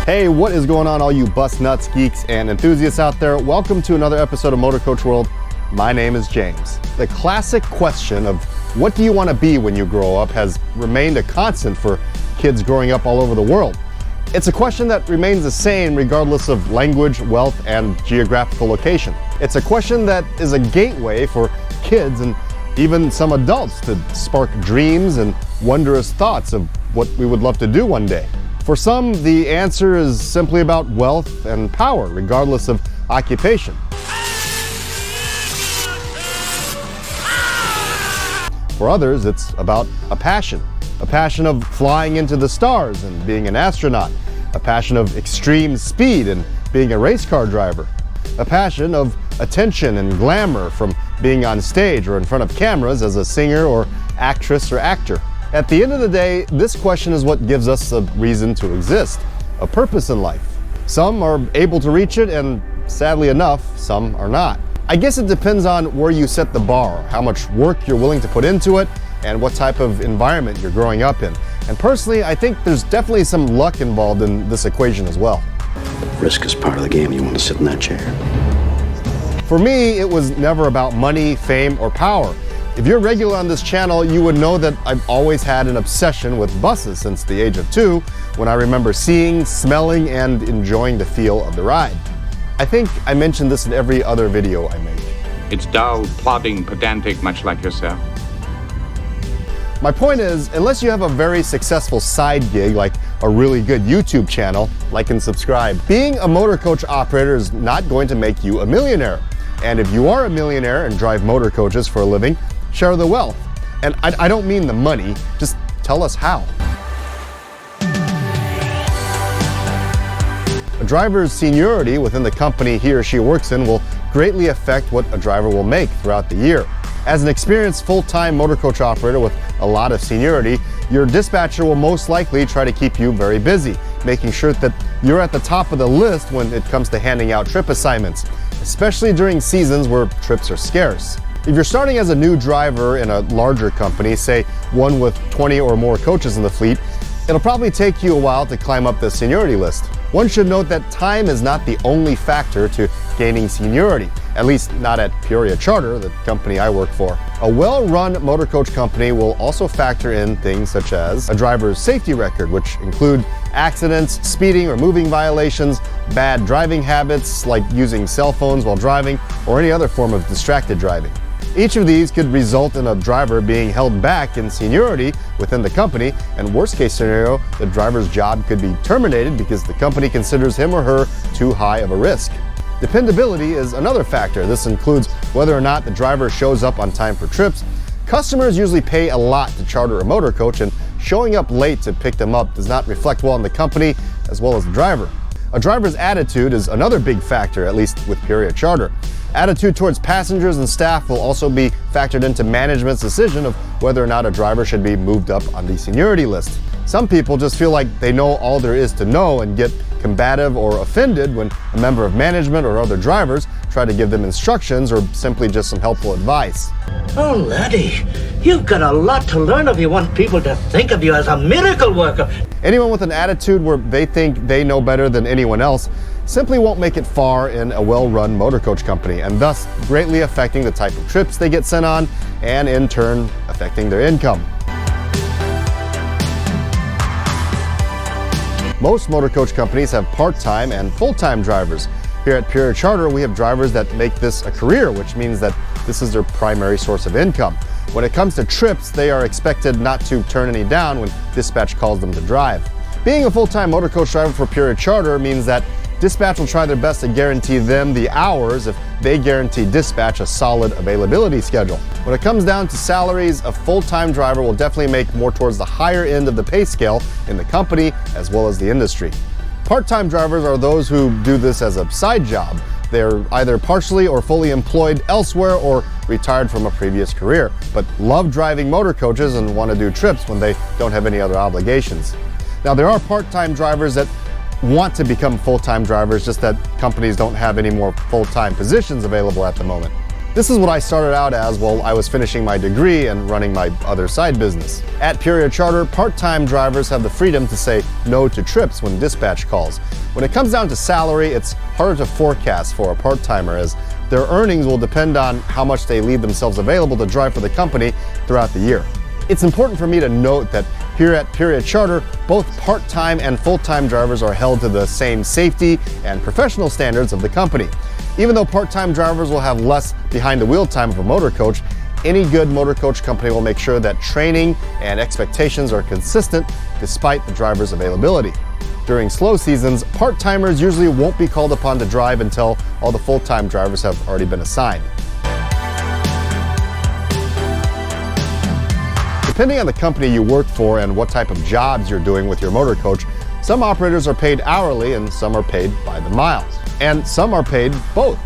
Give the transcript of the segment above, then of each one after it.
Hey, what is going on, all you bus nuts, geeks, and enthusiasts out there? Welcome to another episode of Motor Coach World. My name is James. The classic question of what do you want to be when you grow up has remained a constant for kids growing up all over the world. It's a question that remains the same regardless of language, wealth, and geographical location. It's a question that is a gateway for kids and even some adults to spark dreams and wondrous thoughts of what we would love to do one day. For some, the answer is simply about wealth and power, regardless of occupation. For others, it's about a passion of flying into the stars and being an astronaut, a passion of extreme speed and being a race car driver, a passion of attention and glamour from being on stage or in front of cameras as a singer or actress or actor. At the end of the day, this question is what gives us a reason to exist, a purpose in life. Some are able to reach it, and sadly enough, some are not. I guess it depends on where you set the bar, how much work you're willing to put into it, and what type of environment you're growing up in. And personally, I think there's definitely some luck involved in this equation as well. Risk is part of the game. You want to sit in that chair. For me, it was never about money, fame, or power. If you're regular on this channel, you would know that I've always had an obsession with buses since the age of 2, when I remember seeing, smelling, and enjoying the feel of the ride. I think I mentioned this in every other video I make. It's dull, plodding, pedantic, much like yourself. My point is, unless you have a very successful side gig like a really good YouTube channel, like and subscribe, being a motor coach operator is not going to make you a millionaire. And if you are a millionaire and drive motor coaches for a living, share the wealth. And I don't mean the money, just tell us how. A driver's seniority within the company he or she works in will greatly affect what a driver will make throughout the year. As an experienced full-time motor coach operator with a lot of seniority, your dispatcher will most likely try to keep you very busy, making sure that you're at the top of the list when it comes to handing out trip assignments, especially during seasons where trips are scarce. If you're starting as a new driver in a larger company, say one with 20 or more coaches in the fleet, it'll probably take you a while to climb up the seniority list. One should note that time is not the only factor to gaining seniority, at least not at Peoria Charter, the company I work for. A well-run motor coach company will also factor in things such as a driver's safety record, which include accidents, speeding or moving violations, bad driving habits like using cell phones while driving, or any other form of distracted driving. Each of these could result in a driver being held back in seniority within the company, and worst case scenario, the driver's job could be terminated because the company considers him or her too high of a risk. Dependability is another factor. This includes whether or not the driver shows up on time for trips. Customers usually pay a lot to charter a motor coach, and showing up late to pick them up does not reflect well on the company as well as the driver. A driver's attitude is another big factor, at least with Peoria Charter. Attitude towards passengers and staff will also be factored into management's decision of whether or not a driver should be moved up on the seniority list. Some people just feel like they know all there is to know and get combative or offended when a member of management or other drivers try to give them instructions or simply just some helpful advice. Oh, laddie, you've got a lot to learn if you want people to think of you as a miracle worker. Anyone with an attitude where they think they know better than anyone else simply won't make it far in a well-run motor coach company, and thus greatly affecting the type of trips they get sent on and in turn affecting their income. Most motor coach companies have part-time and full-time drivers. Here at Peoria Charter, we have drivers that make this a career, which means that this is their primary source of income. When it comes to trips, they are expected not to turn any down when dispatch calls them to drive. Being a full-time motor coach driver for Peoria Charter means that dispatch will try their best to guarantee them the hours if they guarantee dispatch a solid availability schedule. When it comes down to salaries, a full-time driver will definitely make more towards the higher end of the pay scale in the company as well as the industry. Part-time drivers are those who do this as a side job. They're either partially or fully employed elsewhere or retired from a previous career, but love driving motor coaches and want to do trips when they don't have any other obligations. Now, there are part-time drivers that want to become full-time drivers, just that companies don't have any more full-time positions available at the moment. This is what I started out as while I was finishing my degree and running my other side business. At Peoria Charter, part-time drivers have the freedom to say no to trips when dispatch calls. When it comes down to salary, it's harder to forecast for a part-timer, as their earnings will depend on how much they leave themselves available to drive for the company throughout the year. It's important for me to note that here at Peoria Charter, both part-time and full-time drivers are held to the same safety and professional standards of the company. Even though part-time drivers will have less behind-the-wheel time of a motor coach, any good motor coach company will make sure that training and expectations are consistent despite the driver's availability. During slow seasons, part-timers usually won't be called upon to drive until all the full-time drivers have already been assigned. Depending on the company you work for and what type of jobs you're doing with your motor coach, some operators are paid hourly and some are paid by the mile. And some are paid both.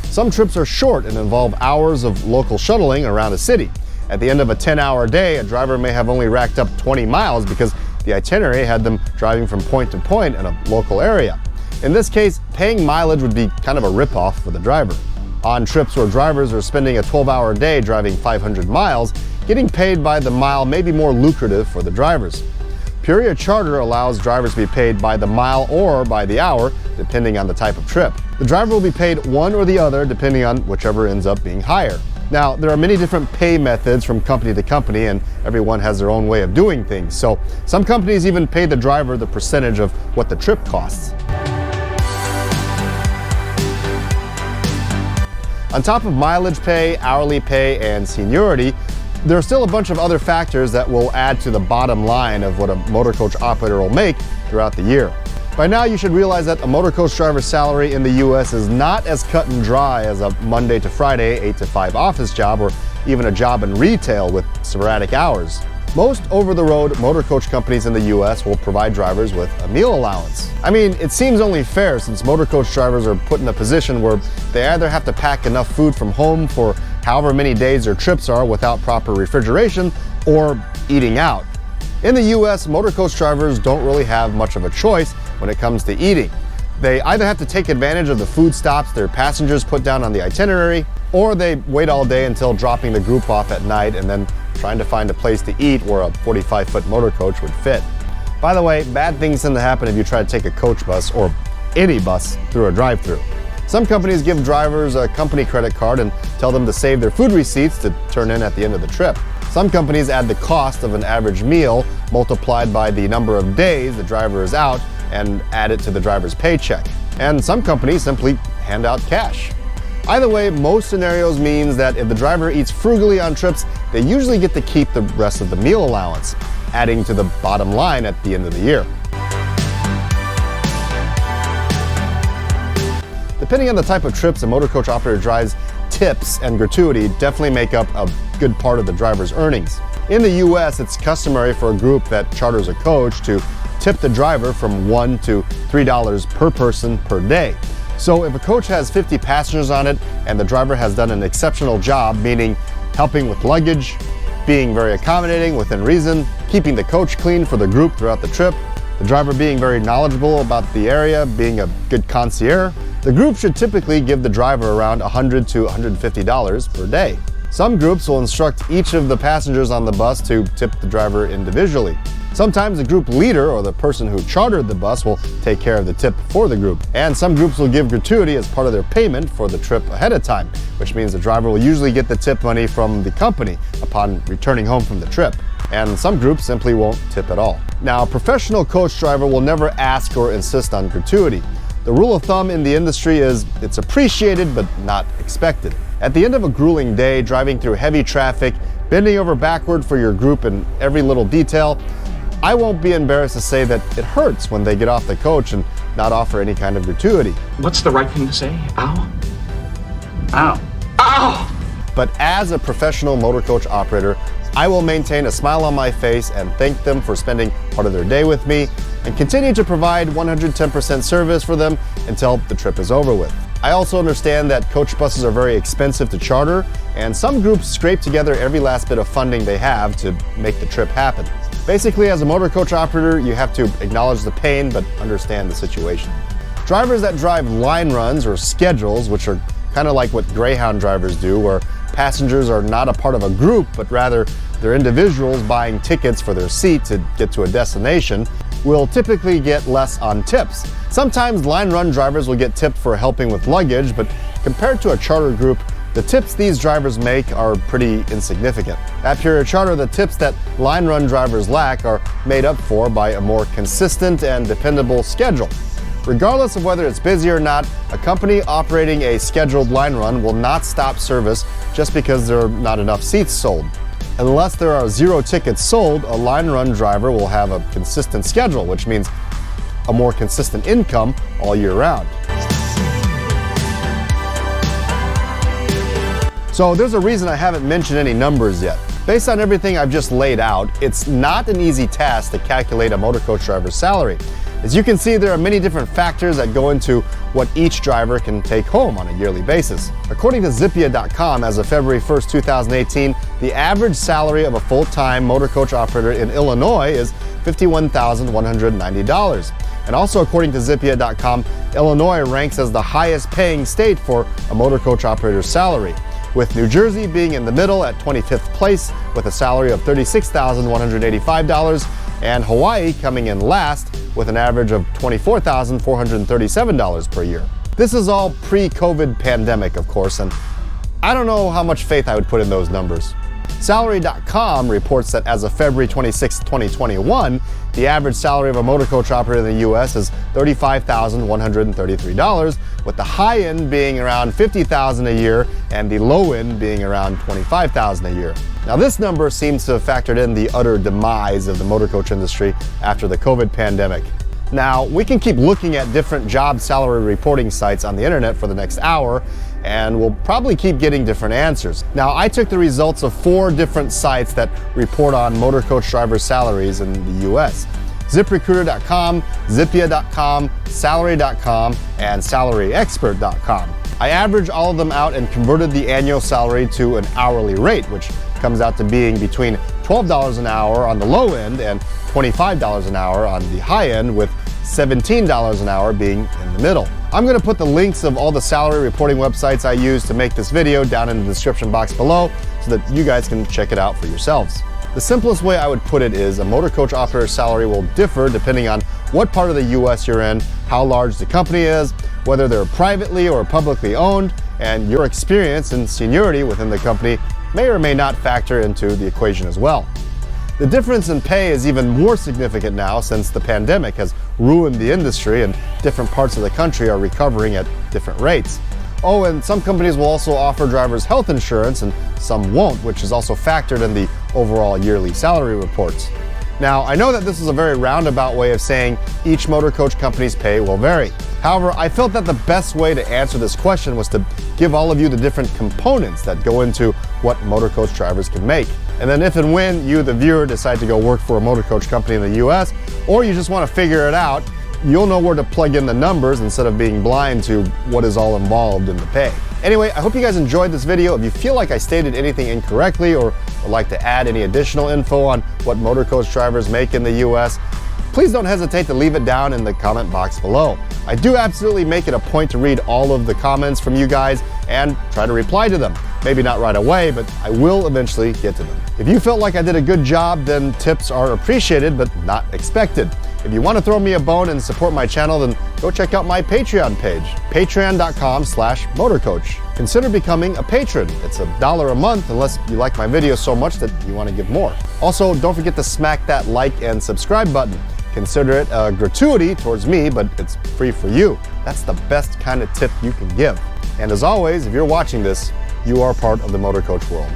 Some trips are short and involve hours of local shuttling around a city. At the end of a 10-hour day, a driver may have only racked up 20 miles because the itinerary had them driving from point to point in a local area. In this case, paying mileage would be kind of a ripoff for the driver. On trips where drivers are spending a 12-hour day driving 500 miles, getting paid by the mile may be more lucrative for the drivers. Peoria Charter allows drivers to be paid by the mile or by the hour, depending on the type of trip. The driver will be paid one or the other, depending on whichever ends up being higher. Now, there are many different pay methods from company to company, and everyone has their own way of doing things. So some companies even pay the driver the percentage of what the trip costs. On top of mileage pay, hourly pay, and seniority, there are still a bunch of other factors that will add to the bottom line of what a motor coach operator will make throughout the year. By now, you should realize that a motor coach driver's salary in the US is not as cut and dry as a Monday to Friday 8 to 5 office job or even a job in retail with sporadic hours. Most over-the-road motor coach companies in the US will provide drivers with a meal allowance. I mean, it seems only fair since motor coach drivers are put in a position where they either have to pack enough food from home for however many days their trips are without proper refrigeration, or eating out. In the US, motor coach drivers don't really have much of a choice when it comes to eating. They either have to take advantage of the food stops their passengers put down on the itinerary, or they wait all day until dropping the group off at night and then trying to find a place to eat where a 45-foot motor coach would fit. By the way, bad things tend to happen if you try to take a coach bus or any bus through a drive-thru. Some companies give drivers a company credit card and tell them to save their food receipts to turn in at the end of the trip. Some companies add the cost of an average meal multiplied by the number of days the driver is out and add it to the driver's paycheck. And some companies simply hand out cash. Either way, most scenarios means that if the driver eats frugally on trips, they usually get to keep the rest of the meal allowance, adding to the bottom line at the end of the year. Depending on the type of trips a motor coach operator drives, tips and gratuity definitely make up a good part of the driver's earnings. In the US, it's customary for a group that charters a coach to tip the driver from $1 to $3 per person per day. So if a coach has 50 passengers on it and the driver has done an exceptional job, meaning helping with luggage, being very accommodating within reason, keeping the coach clean for the group throughout the trip, the driver being very knowledgeable about the area, being a good concierge, the group should typically give the driver around $100 to $150 per day. Some groups will instruct each of the passengers on the bus to tip the driver individually. Sometimes the group leader or the person who chartered the bus will take care of the tip for the group. And some groups will give gratuity as part of their payment for the trip ahead of time, which means the driver will usually get the tip money from the company upon returning home from the trip. And some groups simply won't tip at all. Now, a professional coach driver will never ask or insist on gratuity. The rule of thumb in the industry is it's appreciated but not expected. At the end of a grueling day, driving through heavy traffic, bending over backward for your group in every little detail, I won't be embarrassed to say that it hurts when they get off the coach and not offer any kind of gratuity. What's the right thing to say? Ow? Ow. Ow! But as a professional motor coach operator, I will maintain a smile on my face and thank them for spending part of their day with me and continue to provide 110% service for them until the trip is over with. I also understand that coach buses are very expensive to charter, and some groups scrape together every last bit of funding they have to make the trip happen. Basically, as a motor coach operator, you have to acknowledge the pain but understand the situation. Drivers that drive line runs or schedules, which are kind of like what Greyhound drivers do, where passengers are not a part of a group, but rather they're individuals buying tickets for their seat to get to a destination, will typically get less on tips. Sometimes line run drivers will get tipped for helping with luggage, but compared to a charter group, the tips these drivers make are pretty insignificant. At Pure Charter, the tips that line run drivers lack are made up for by a more consistent and dependable schedule. Regardless of whether it's busy or not, a company operating a scheduled line run will not stop service just because there are not enough seats sold. Unless there are 0 tickets sold, a line run driver will have a consistent schedule, which means a more consistent income all year round. So there's a reason I haven't mentioned any numbers yet. Based on everything I've just laid out, it's not an easy task to calculate a motor coach driver's salary. As you can see, there are many different factors that go into what each driver can take home on a yearly basis. According to Zippia.com, as of February 1st, 2018, the average salary of a full-time motor coach operator in Illinois is $51,190. And also according to Zippia.com, Illinois ranks as the highest paying state for a motor coach operator's salary, with New Jersey being in the middle at 25th place with a salary of $36,185, and Hawaii coming in last with an average of $24,437 per year. This is all pre-COVID pandemic, of course, and I don't know how much faith I would put in those numbers. Salary.com reports that as of February 26, 2021, the average salary of a motor coach operator in the U.S. is $35,133, with the high end being around $50,000 a year and the low end being around $25,000 a year. Now, this number seems to have factored in the utter demise of the motor coach industry after the COVID pandemic. Now, we can keep looking at different job salary reporting sites on the internet for the next hour, and we'll probably keep getting different answers. Now, I took the results of 4 different sites that report on motor coach driver salaries in the US: ZipRecruiter.com, Zippia.com, Salary.com, and SalaryExpert.com. I averaged all of them out and converted the annual salary to an hourly rate, which comes out to being between $12 an hour on the low end and $25 an hour on the high end, with $17 an hour being in the middle. I'm going to put the links of all the salary reporting websites I use to make this video down in the description box below so that you guys can check it out for yourselves. The simplest way I would put it is a motor coach operator's salary will differ depending on what part of the US you're in, how large the company is, whether they're privately or publicly owned, and your experience and seniority within the company may or may not factor into the equation as well. The difference in pay is even more significant now since the pandemic has ruined the industry and different parts of the country are recovering at different rates. Oh, and some companies will also offer drivers health insurance and some won't, which is also factored in the overall yearly salary reports. Now, I know that this is a very roundabout way of saying each motor coach company's pay will vary. However, I felt that the best way to answer this question was to give all of you the different components that go into what motor coach drivers can make. And then if and when you, the viewer, decide to go work for a motor coach company in the US, or you just want to figure it out, you'll know where to plug in the numbers instead of being blind to what is all involved in the pay. Anyway, I hope you guys enjoyed this video. If you feel like I stated anything incorrectly or would like to add any additional info on what motor coach drivers make in the US, please don't hesitate to leave it down in the comment box below. I do absolutely make it a point to read all of the comments from you guys and try to reply to them. Maybe not right away, but I will eventually get to them. If you felt like I did a good job, then tips are appreciated but not expected. If you want to throw me a bone and support my channel, then go check out my Patreon page, patreon.com/motorcoach. Consider becoming a patron. It's $1 a month unless you like my videos so much that you want to give more. Also, don't forget to smack that like and subscribe button. Consider it a gratuity towards me, but it's free for you. That's the best kind of tip you can give. And as always, if you're watching this, you are part of the motor coach world.